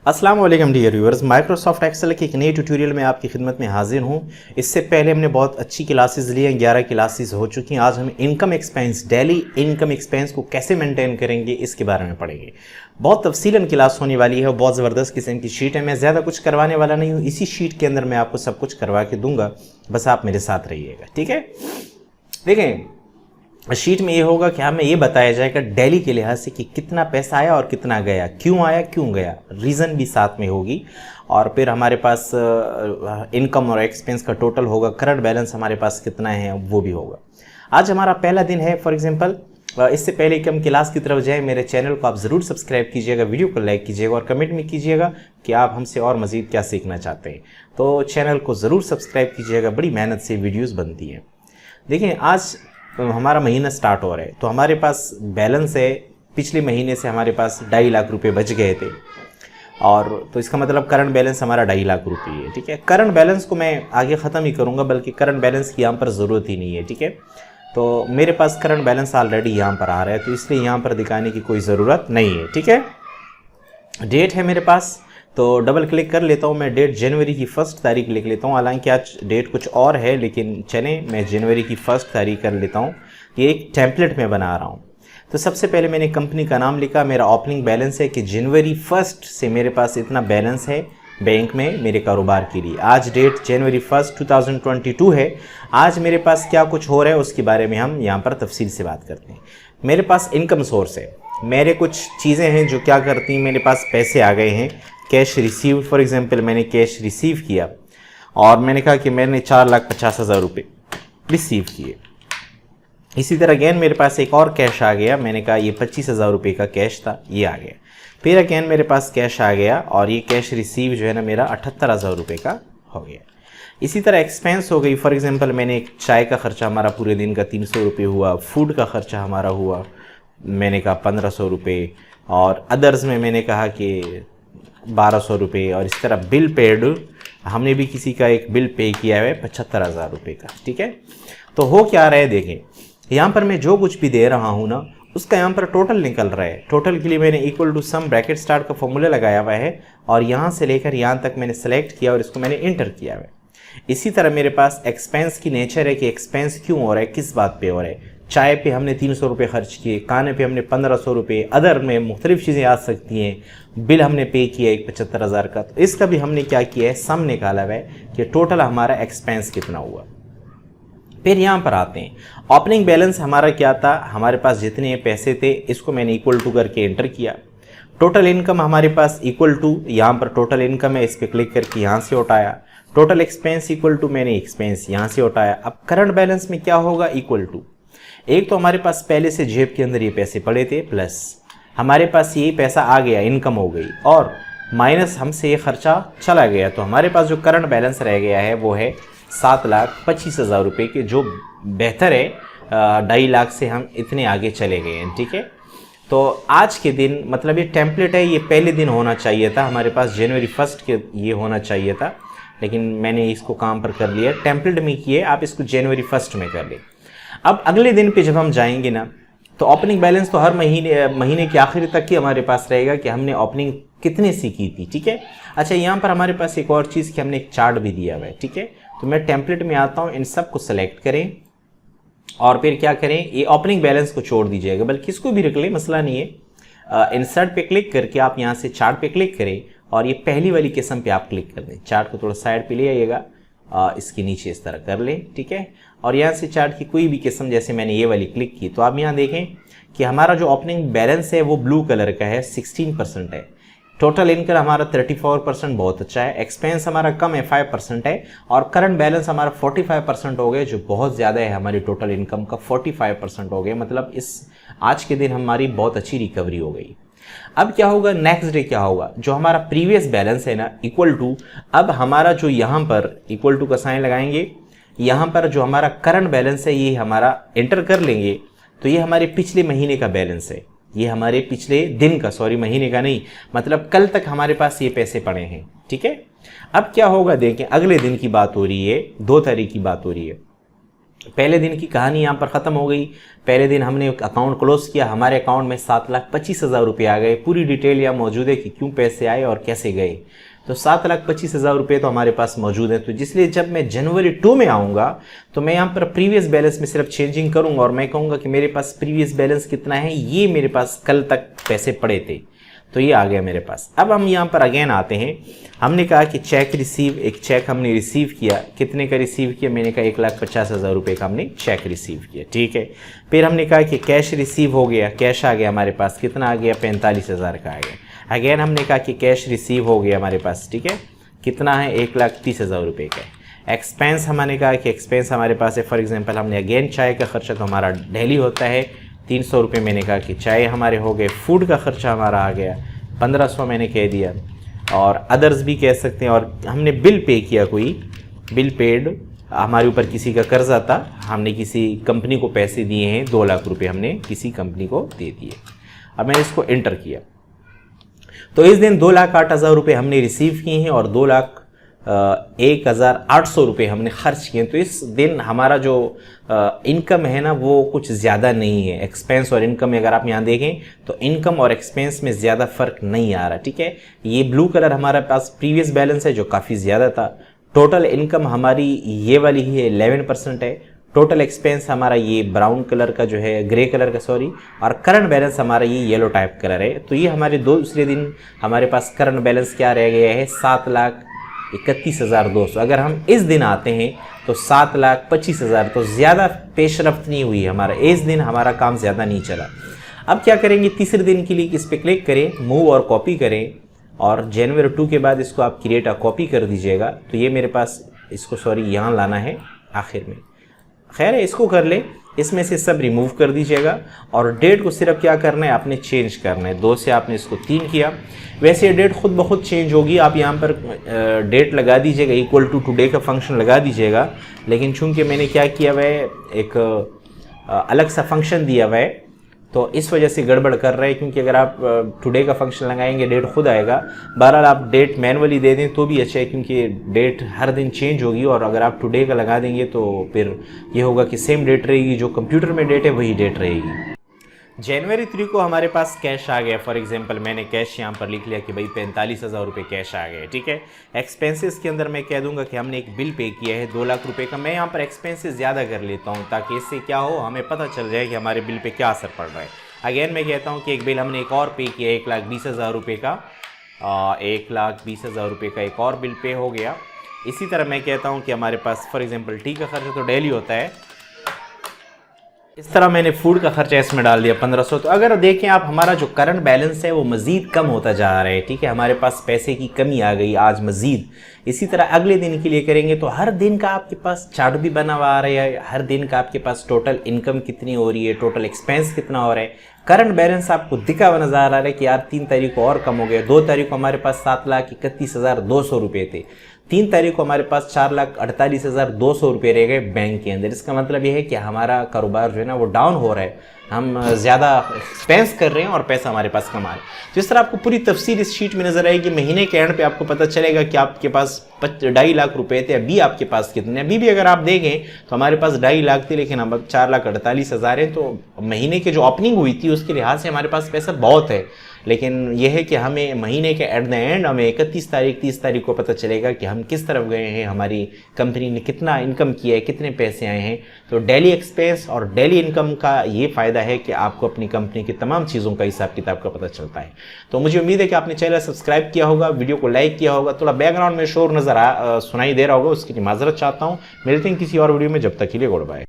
अस्सलाम वालेकुम dear viewers, Microsoft Excel के एक नए ट्यूटोरियल में आपकी खिदमत में हाजिर हूं। इससे पहले हमने बहुत अच्छी क्लासेस ली हैं, 11 क्लासेस हो चुकी हैं। आज हम income expense, daily income expense को कैसे मेंटेन करेंगे इसके बारे में पढ़ेंगे। बहुत तफसीलन क्लास होने वाली है और बहुत ज़बरदस्त किस्म की शीट है। मैं ज़्यादा कुछ करवाने वाला नहीं हूँ, इसी शीट के अंदर मैं आपको सब कुछ करवा के दूंगा, बस आप मेरे साथ रहिएगा, ठीक है। देखें, शीट में ये होगा कि हमें ये बताया जाएगा डेली के लिहाज से कि कितना पैसा आया और कितना गया, क्यों आया क्यों गया, रीज़न भी साथ में होगी। और फिर हमारे पास इनकम और एक्सपेंस का टोटल होगा, करंट बैलेंस हमारे पास कितना है वो भी होगा। आज हमारा पहला दिन है। फॉर एग्जांपल, इससे पहले कि हम क्लास की तरफ जाएं, मेरे चैनल को आप ज़रूर सब्सक्राइब कीजिएगा, वीडियो को लाइक कीजिएगा और कमेंट में कीजिएगा कि आप हमसे और मज़ीद क्या सीखना चाहते हैं। तो चैनल को ज़रूर सब्सक्राइब कीजिएगा, बड़ी मेहनत से वीडियोज़ बनती हैं। देखिए, आज हमारा महीना स्टार्ट हो रहा है तो हमारे पास बैलेंस है, पिछले महीने से हमारे पास 2.5 लाख रुपए बच गए थे, और तो इसका मतलब करंट बैलेंस हमारा 2.5 लाख रुपए है, ठीक है। करंट बैलेंस को मैं आगे ख़त्म ही करूँगा, बल्कि करंट बैलेंस की यहाँ पर ज़रूरत ही नहीं है, ठीक है। तो मेरे पास करंट बैलेंस ऑलरेडी यहाँ पर आ रहा है, तो इसलिए यहाँ पर दिखाने की कोई ज़रूरत नहीं है, ठीक है। डेट है मेरे पास, तो डबल क्लिक कर लेता हूँ। मैं डेट जनवरी की 1 तारीख लिख लेता हूँ, हालांकि आज डेट कुछ और है, लेकिन चलें मैं जनवरी की 1 तारीख कर लेता हूँ। ये एक टेम्पलेट में बना रहा हूँ। तो सबसे पहले मैंने कंपनी का नाम लिखा, मेरा ओपनिंग बैलेंस है कि जनवरी 1 से मेरे पास इतना बैलेंस है बैंक में मेरे कारोबार के लिए। आज डेट जनवरी 1, 2022 है। आज मेरे पास क्या कुछ हो रहा है उसके बारे में हम यहाँ पर तफसील से बात करते हैं। मेरे पास इनकम सोर्स है, मेरे कुछ चीज़ें हैं जो क्या करती हैं, मेरे पास पैसे आ गए हैं, कैश रिसीव। फॉर एग्जांपल, मैंने कैश रिसीव किया और मैंने कहा कि मैंने 4,50,000 रुपये रिसीव किए। इसी तरह अगेन मेरे पास एक और कैश आ गया, मैंने कहा ये 25,000 रुपये का कैश था, ये आ गया। फिर अगेन मेरे पास कैश आ गया और ये कैश रिसीव जो है ना मेरा 78,000 रुपये का हो गया। इसी तरह एक्सपेंस हो गई। फॉर एग्जांपल, मैंने एक चाय का ख़र्चा हमारा पूरे दिन का 300 रुपये हुआ, फूड का ख़र्चा हमारा हुआ मैंने कहा 1500 रुपये, और अदर्स में मैंने कहा कि 1200 रुपये, और इस तरह बिल पेड हमने भी किसी का एक बिल पे किया है 75,000 रुपये का, ठीक है। तो हो क्या रहा है, देखें यहाँ पर मैं जो कुछ भी दे रहा हूँ ना उसका यहाँ पर टोटल निकल रहा है। टोटल के लिए मैंने equal to sum bracket start का फॉर्मूला लगाया हुआ है और यहाँ से लेकर यहाँ तक मैंने सेलेक्ट किया और इसको मैंने इंटर किया हुआ है। इसी तरह मेरे पास एक्सपेंस की नेचर है कि एक्सपेंस क्यों हो रहा है, किस बात पे हो रहा है। चाय पे हमने 300 रुपये खर्च किए, खाने पे हमने 1500 रुपये, अदर में मुख्तलिफ चीज़ें आ सकती हैं, बिल हमने पे किया एक 75,000 का, तो इसका भी हमने क्या किया है, सम निकाला हुआ है कि टोटल हमारा एक्सपेंस कितना हुआ। फिर यहाँ पर आते हैं, ओपनिंग बैलेंस हमारा क्या था, हमारे पास जितने पैसे थे इसको मैंने इक्वल टू करके एंटर किया। टोटल इनकम हमारे पास इक्वल टू, यहाँ पर टोटल इनकम है, इस पर क्लिक करके यहाँ से उठाया। टोटल एक्सपेंस इक्वल टू, मैंने एक्सपेंस यहाँ से उठाया। अब करंट बैलेंस में क्या होगा, इक्वल टू, एक तो हमारे पास पहले से जेब के अंदर ये पैसे पड़े थे, प्लस हमारे पास ये पैसा आ गया, इनकम हो गई, और माइनस हमसे ये खर्चा चला गया। तो हमारे पास जो करंट बैलेंस रह गया है वो है 7,25,000 रुपये के, जो बेहतर है 2.5 लाख से हम इतने आगे चले गए हैं, ठीक है। तो आज के दिन, मतलब ये टेम्पलेट है, ये पहले दिन होना चाहिए था हमारे पास, जनवरी 1 के ये होना चाहिए था, लेकिन मैंने इसको काम पर कर लिया, टेम्पलेट में किए, आप इसको जनवरी 1 में कर लें। अब अगले दिन पे जब हम जाएंगे ना, तो ओपनिंग बैलेंस तो हर महीने के आखिर तक ही हमारे पास रहेगा कि हमने ओपनिंग कितने सी की थी, ठीक है। अच्छा, यहाँ पर हमारे पास एक और चीज़ कि हमने एक चार्ट भी दिया हुआ है, ठीक है। तो मैं टेम्पलेट में आता हूँ, इन सब को सेलेक्ट करें और फिर क्या करें, ये ओपनिंग बैलेंस को छोड़ दीजिएगा, बल्कि इसको भी रख लें, मसला नहीं है। इंसर्ट पे क्लिक करके आप यहाँ से चार्ट पे क्लिक करें और ये पहली वाली किस्म पे आप क्लिक कर दें। चार्ट को थोड़ा साइड पे ले आइएगा, इसके नीचे इस तरह कर लें, ठीक है। और यहाँ से चार्ट की कोई भी किस्म, जैसे मैंने ये वाली क्लिक की, तो आप यहाँ देखें कि हमारा जो ओपनिंग बैलेंस है वो ब्लू कलर का है, 16% है। टोटल इनकम हमारा 34%, बहुत अच्छा है। एक्सपेंस हमारा कम है, 5% है, और करंट बैलेंस हमारा 45% हो गए, जो बहुत ज़्यादा है। हमारी टोटल इनकम का 45% हो गए, मतलब इस आज के दिन हमारी बहुत अच्छी रिकवरी हो गई। अब क्या होगा, नेक्स्ट डे क्या होगा, जो हमारा प्रीवियस बैलेंस है ना, इक्वल टू, अब हमारा जो यहाँ पर इक्वल टू का साइन लगाएंगे, यहाँ पर जो हमारा करंट बैलेंस है ये हमारा एंटर कर लेंगे, तो ये हमारे पिछले महीने का बैलेंस है, ये हमारे पिछले दिन का, सॉरी महीने का नहीं, मतलब कल तक हमारे पास ये पैसे पड़े हैं, ठीक है। अब क्या होगा, देखें अगले दिन की बात हो रही है, 2 तारीख की बात हो रही है। पहले दिन की कहानी यहाँ पर ख़त्म हो गई। पहले दिन हमने अकाउंट क्लोज़ किया, हमारे अकाउंट में 7,25,000 रुपये आ गए। पूरी डिटेल यहाँ मौजूद है कि क्यों पैसे आए और कैसे गए। तो 7,25,000 रुपये तो हमारे पास मौजूद है। तो जिसलिए जब मैं जनवरी 2 में आऊँगा तो मैं यहाँ पर प्रीवियस बैलेंस में सिर्फ चेंजिंग करूँगा और मैं कहूँगा कि मेरे पास प्रीवियस बैलेंस कितना है, ये मेरे पास कल तक पैसे पड़े थे, तो ये आ गया मेरे पास। अब हम यहाँ पर अगेन आते हैं। हमने कहा कि चेक रिसीव, एक चेक हमने रिसीव किया। कितने का रिसीव किया? मैंने कहा 1,50,000 रुपये का हमने चेक रिसीव किया, ठीक है। फिर हमने कहा कि कैश रिसीव हो गया, कैश आ गया हमारे पास। कितना आ गया? 45,000 का आ गया। अगेन हमने कहा कि कैश रिसीव हो गया हमारे पास, ठीक है। कितना है? 1,30,000 रुपये का। एक्सपेंस हमने कहा कि एक्सपेंस हमारे पास है। फॉर एग्जांपल हमने अगेन चाय का खर्चा तो हमारा डेली होता है 300 रुपये। मैंने कहा कि चाय हमारे हो गए। फूड का खर्चा हमारा आ गया 1500 मैंने कह दिया, और अदर्स भी कह सकते हैं। और हमने बिल पे किया, कोई बिल पेड, हमारे ऊपर किसी का कर्जा था, हमने किसी कंपनी को पैसे दिए हैं 2 लाख रुपये हमने किसी कंपनी को दे दिए। अब मैंने इसको एंटर किया तो इस दिन 2,08,000 रुपये हमने रिसीव किए हैं और 2,01,800 रुपये हमने खर्च किए। तो इस दिन हमारा जो इनकम है ना वो कुछ ज़्यादा नहीं है। एक्सपेंस और इनकम में अगर आप यहाँ देखें तो इनकम और एक्सपेंस में ज़्यादा फ़र्क नहीं आ रहा, ठीक है। ये ब्लू कलर हमारे पास प्रीवियस बैलेंस है जो काफ़ी ज़्यादा था। टोटल इनकम हमारी ये वाली ही है 11% है। टोटल एक्सपेंस हमारा ये ब्राउन कलर का जो है, ग्रे कलर का सॉरी, और करंट बैलेंस हमारा ये येलो टाइप कलर है। तो ये हमारे दूसरे दिन हमारे पास करंट बैलेंस क्या रह गया है? 7,31,200। अगर हम इस दिन आते हैं तो 7,25,000, तो ज़्यादा पेशरफ्त नहीं हुई हमारा। इस दिन हमारा काम ज़्यादा नहीं चला। अब क्या करेंगे? तीसरे दिन के लिए इस पर क्लिक करें, मूव और कॉपी करें, और जनवरी 2 के बाद इसको आप क्रिएट कॉपी कर दीजिएगा। तो ये मेरे पास, इसको सॉरी यहाँ लाना है आखिर में। खैर है, इसको कर ले, इसमें से सब रिमूव कर दीजिएगा। और डेट को सिर्फ क्या करना है? आपने चेंज करना है। 2 से आपने इसको 3 किया। वैसे ये डेट खुद ब खुद चेंज होगी। आप यहाँ पर डेट लगा दीजिएगा, इक्वल टू टुडे का फंक्शन लगा दीजिएगा। लेकिन चूंकि मैंने क्या किया हुआ है, एक अलग सा फंक्शन दिया हुआ है, तो इस वजह से गड़बड़ कर रहे हैं। क्योंकि अगर आप टुडे का फंक्शन लगाएंगे डेट खुद आएगा। बहरहाल आप डेट मैनुअली दे दें तो भी अच्छा है, क्योंकि डेट हर दिन चेंज होगी। और अगर आप टुडे का लगा देंगे तो फिर ये होगा कि सेम डेट रहेगी, जो कंप्यूटर में डेट है वही डेट रहेगी। जनवरी 3 को हमारे पास कैश आ गया। फॉर एग्जांपल मैंने कैश यहाँ पर लिख लिया कि भाई 45,000 रुपये कैश आ गए, ठीक है। एक्सपेंसेस के अंदर मैं कह दूंगा कि हमने एक बिल पे किया है 2 लाख रुपये का। मैं यहाँ पर एक्सपेंसेस ज़्यादा कर लेता हूँ ताकि इससे क्या हो, हमें पता चल जाए कि हमारे बिल पे क्या असर पड़ रहा है। अगेन मैं कहता हूँ कि एक बिल हमने एक और पे किया 1,20,000 रुपये का, 1,20,000 रुपये का एक और बिल पे हो गया। इसी तरह मैं कहता हूँ कि हमारे पास फॉर एग्जांपल टी का खर्चा तो डेली होता है, इस तरह मैंने फूड का खर्चा इसमें डाल दिया 1500। तो अगर देखें आप, हमारा जो करंट बैलेंस है वो मज़ीद कम होता जा रहा है, ठीक है। हमारे पास पैसे की कमी आ गई आज मज़ीद। इसी तरह अगले दिन के लिए करेंगे तो हर दिन का आपके पास चार्ट भी बना हुआ आ रहा है। हर दिन का आपके पास टोटल इनकम कितनी हो रही है, टोटल एक्सपेंस कितना हो रहा है, करंट बैलेंस आपको दिखा हुआ नजर आ रहा है कि यार 3 तारीख को और कम हो गया। 2 तारीख को हमारे पास 7,31,200 रुपये थे। 3 तारीख को हमारे पास 4,48,200 रुपये रह गए बैंक के अंदर। इसका मतलब यह है कि हमारा कारोबार जो है ना वो डाउन हो रहा है, हम ज़्यादा एक्सपेंस कर रहे हैं और पैसा हमारे पास कमा रहे हैं। तो इस तरह आपको पूरी तफसील इस शीट में नजर आएगी। महीने के एंड पे आपको पता चलेगा कि आपके पास 2.5 लाख रुपए थे, अभी आपके पास कितने। अभी भी अगर आप देखें तो हमारे पास 2.5 लाख थे, लेकिन अब 4,48,000 है। तो महीने की जो ओपनिंग हुई थी उसके लिहाज से हमारे पास पैसा बहुत है। लेकिन यह है कि हमें महीने के एट द एंड हमें 31 तारीख 30 तारीख को पता चलेगा कि हम किस तरफ गए हैं, हमारी कंपनी ने कितना इनकम किया है, कितने पैसे आए हैं। तो डेली एक्सपेंस और डेली इनकम का ये फ़ायदा है कि आपको अपनी कंपनी की तमाम चीज़ों का हिसाब किताब का पता चलता है। तो मुझे उम्मीद है कि आपने चैनल सब्सक्राइब किया होगा, वीडियो को लाइक किया होगा। थोड़ा बैकग्राउंड में शोर सुनाई दे रहा होगा, उसकी माजरत चाहता हूँ। मिलते हैं किसी और वीडियो में, जब तक के लिए गुड बाय।